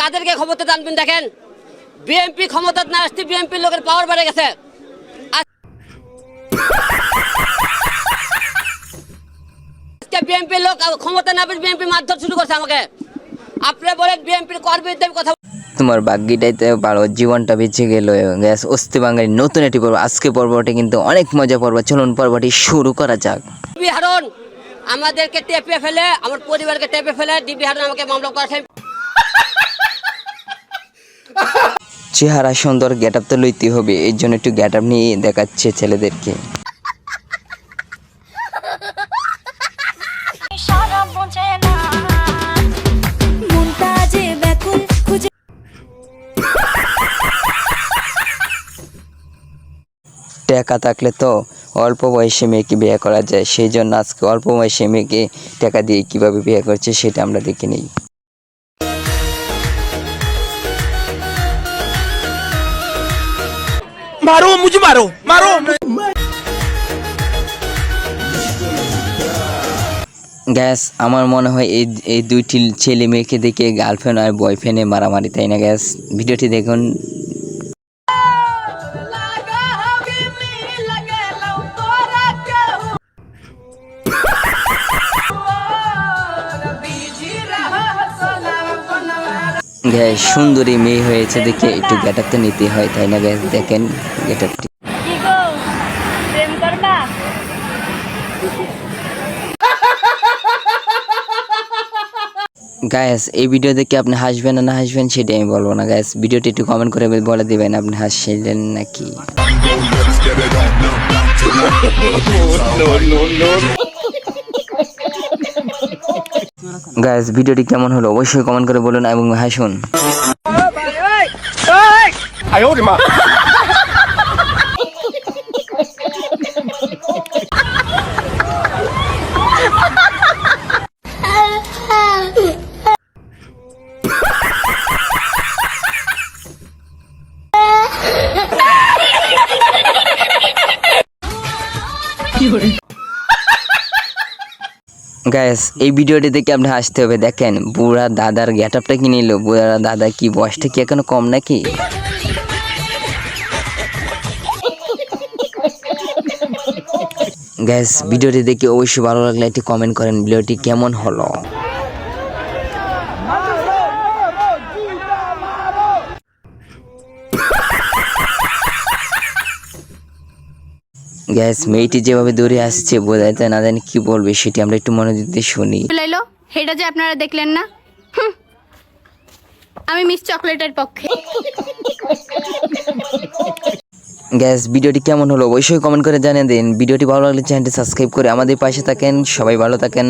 কাদেরকে ক্ষমতা আনবেন দেখেন। বিএনপি ক্ষমতা না আসতে বিএনপির লোকের পাওয়ার বেড়ে গেছে। আজকে বিএনপির লোক ক্ষমতা না পেয়ে বিএনপি মারধর শুরু করছে আমাকে। আপনারা বলেন বিএনপির কর্মীদের কথা। তোমার ভাগ্যিটাইতে পারো, জীবনটা বেঁচে গেল। গ্যাস অস্তি বাঙালি নতুন একটি পর্ব। আজকে পর্বটি কিন্তু অনেক মজা পর্ব, চলুন পর্বটি শুরু করা যাক। ডিবি হারুন আমাদেরকে টেপে ফেলে, আমার পরিবারকে টেপে ফেলে ডিবি হারুন আমাকে মামলা করেছে। চেহারা সুন্দর, গেট আপ তো লইতে হবে, এর জন্য একটু গেট আপ নিয়ে দেখাচ্ছে ছেলেদেরকে। টাকা থাকলে তো অল্প বয়সে মেয়েকে বিয়ে করা যায়, সেই জন্য আজকে অল্প বয়সে মেয়েকে টাকা দিয়ে কিভাবে বিয়ে করছে সেটা আমরা দেখে নিই। मारो मुझे, मारो मारो। গ্যাস আমার মনে হয় এই দুইটি ছেলে মেয়েকে দেখে গার্লফ্রেন্ড আর বয়ফ্রেন্ডে মারামারি, তাই না গ্যাস? ভিডিওটি দেখুন। গ্যাস সুন্দরী মেয়ে হয়েছে দেখে একটু গেট আপ তো নিতে হয়, তাই না গ্যাস? দেখেন গেট আপটি। গ্যাস এই ভিডিও দেখে আপনি হাসবেন না হাসবেন সেটা আমি বলবো না গ্যাস, ভিডিওটি একটু কমেন্ট করে বলে দিবেন আপনি হাসছিলেন নাকি। গ্যাস ভিডিওটি কেমন হলো অবশ্যই কমেন্ট করে বলুন এবং হাসুন। গ্যাস এই ভিডিওটি দেখে আপনি হাসতে হবে। দেখেন বুড়া দাদার গেট আপটা কি নিল, বুড়া দাদা কি বয়সটা কি এখনো কম নাকি? গ্যাস ভিডিওটি দেখে অবশ্যই ভালো লাগলে একটি কমেন্ট করেন ভিডিওটি কেমন হলো। গ্যাস মেয়েটি যেভাবে দৌড়ে আসছে বোঝাইতে না জানি কি বলবে, সেটি আমরা একটু মনোযোগ দিয়ে শুনি। লাইলো হেটা যে আপনারা দেখলেন না, আমি মিস চকলেটের পক্ষে। গ্যাস ভিডিওটি কেমন হলো অবশ্যই কমেন্ট করে জানিয়ে দিন। ভিডিওটি ভালো লাগলে চ্যানেলটি সাবস্ক্রাইব করে আমাদের পাশে থাকেন। সবাই ভালো থাকেন।